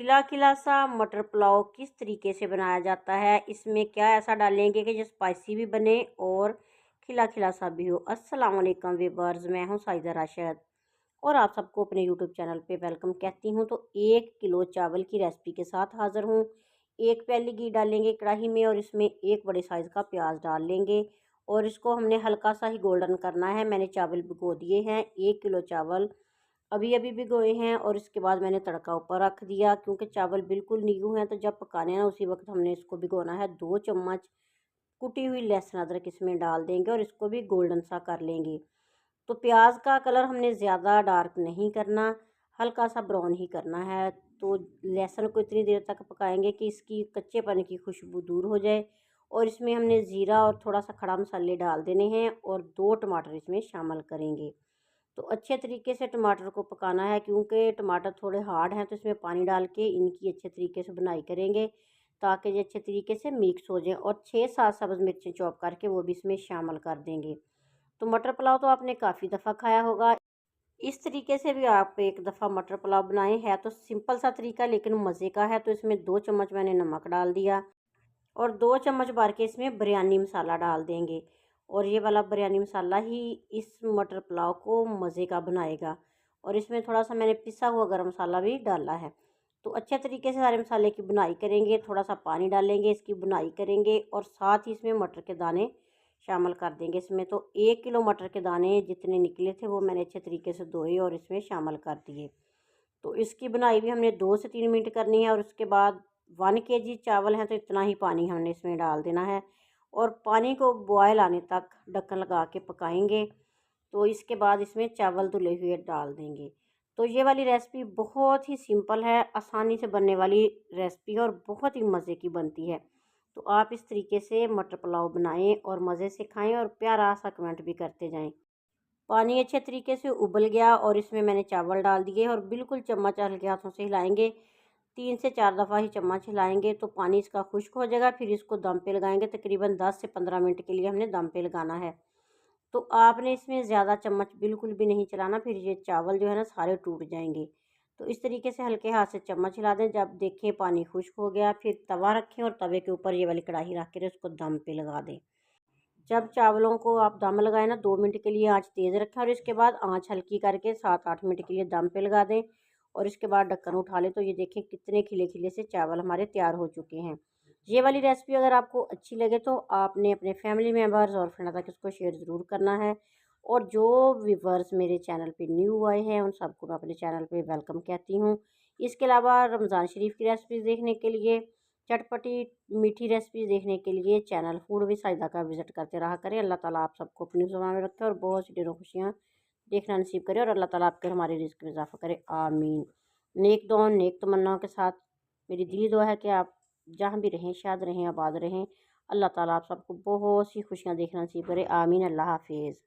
खिला खिला सा मटर पुलाव किस तरीके से बनाया जाता है, इसमें क्या ऐसा डालेंगे कि जो स्पाइसी भी बने और खिला खिला सा भी हो। अस्सलाम वालेकुम व्यूअर्स, मैं हूं साइदा राशिद और आप सबको अपने यूट्यूब चैनल पे वेलकम कहती हूं। तो 1 किलो चावल की रेसिपी के साथ हाज़िर हूं। 1 प्याली घी डालेंगे कढ़ाई में और इसमें एक बड़े साइज़ का प्याज डाल लेंगे और इसको हमने हल्का सा ही गोल्डन करना है। मैंने चावल भिगो दिए हैं, 1 किलो चावल अभी अभी भिगोए हैं और इसके बाद मैंने तड़का ऊपर रख दिया क्योंकि चावल बिल्कुल नीगू हैं, तो जब पकाने हैं ना उसी वक्त हमने इसको भिगोना है। 2 चम्मच कुटी हुई लहसुन अदरक इसमें डाल देंगे और इसको भी गोल्डन सा कर लेंगे। तो प्याज का कलर हमने ज़्यादा डार्क नहीं करना, हल्का सा ब्राउन ही करना है। तो लहसुन को इतनी देर तक पकाएंगे कि इसकी कच्चेपन की खुशबू दूर हो जाए और इसमें हमने ज़ीरा और थोड़ा सा खड़ा मसाले डाल देने हैं और 2 टमाटर इसमें शामिल करेंगे। तो अच्छे तरीके से टमाटर को पकाना है क्योंकि टमाटर थोड़े हार्ड हैं, तो इसमें पानी डाल के इनकी अच्छे तरीके से बुनाई करेंगे ताकि ये अच्छे तरीके से मिक्स हो जाए। और 6-7 सब्ज़ मिर्चें चॉप करके वो भी इसमें शामिल कर देंगे। तो मटर पुलाव तो आपने काफ़ी दफ़ा खाया होगा, इस तरीके से भी आप एक दफ़ा मटर पुलाव बनाए हैं। तो सिंपल सा तरीका लेकिन मज़े का है। तो इसमें 2 चम्मच मैंने नमक डाल दिया और 2 चम्मच भर के इसमें बिरयानी मसाला डाल देंगे और ये वाला बिरयानी मसाला ही इस मटर पुलाव को मज़े का बनाएगा। और इसमें थोड़ा सा मैंने पिसा हुआ गरम मसाला भी डाला है। तो अच्छे तरीके से सारे मसाले की बुनाई करेंगे, थोड़ा सा पानी डालेंगे, इसकी बुनाई करेंगे और साथ ही इसमें मटर के दाने शामिल कर देंगे। इसमें तो 1 किलो मटर के दाने जितने निकले थे वो मैंने अच्छे तरीके से धोए और इसमें शामिल कर दिए। तो इसकी बुनाई भी हमने 2 से 3 मिनट करनी है और उसके बाद 1 kg चावल हैं तो इतना ही पानी हमने इसमें डाल देना है और पानी को बॉयल आने तक ढक्कन लगा के पकाएंगे। तो इसके बाद इसमें चावल धुले हुए डाल देंगे। तो ये वाली रेसिपी बहुत ही सिंपल है, आसानी से बनने वाली रेसिपी है और बहुत ही मज़े की बनती है। तो आप इस तरीके से मटर पुलाव बनाएं और मज़े से खाएं और प्यारा सा कमेंट भी करते जाएं। पानी अच्छे तरीके से उबल गया और इसमें मैंने चावल डाल दिए और बिल्कुल चम्मच हल्के हाथों से हिलाएंगे, 3 से 4 दफ़ा ही चम्मच हिलाएंगे तो पानी इसका खुश्क हो जाएगा। फिर इसको दम पे लगाएंगे, तकरीबन 10 से 15 मिनट के लिए हमने दम पे लगाना है। तो आपने इसमें ज़्यादा चम्मच बिल्कुल भी नहीं चलाना, फिर ये चावल जो है ना सारे टूट जाएंगे। तो इस तरीके से हल्के हाथ से चम्मच हिला दें। जब देखें पानी खुश्क हो गया फिर तवा रखें और तवे के ऊपर ये वाली कढ़ाई रख कर उसको दम पे लगा दें। जब चावलों को आप दम लगाएं ना 2 मिनट के लिए आंच तेज़ रखें और इसके बाद आंच हल्की करके 7-8 मिनट के लिए दम पे लगा दें और इसके बाद ढक्कन उठा लें। तो ये देखें कितने खिले खिले से चावल हमारे तैयार हो चुके हैं। ये वाली रेसिपी अगर आपको अच्छी लगे तो आपने अपने फैमिली मेम्बर्स और फ्रेंड तक इसको शेयर ज़रूर करना है। और जो व्यूवर्स मेरे चैनल पे न्यू आए हैं उन सबको मैं अपने चैनल पे वेलकम कहती हूँ। इसके अलावा रमज़ान शरीफ की रेसिपीज़ देखने के लिए, चटपटी मीठी रेसिपीज़ देखने के लिए चैनल फूड विद साइदा का विज़िट करते रहा करें। अल्लाह ताला आप सबको अपनी ज़ुबान में रखे और बहुत सी ढेरों खुशियाँ देखना नसीब करे और अल्लाह ताला आपके हमारे रिज़्क़ में इज़ाफ़ा करे, आमीन। नेक दुआ नेक तमन्नाओं के साथ मेरी दिली दुआ है कि आप जहाँ भी रहें, शाद रहें, आबाद रहें। अल्लाह ताला आप सबको बहुत सी खुशियाँ देखना नसीब करे, आमीन। अल्लाह हाफ़िज़।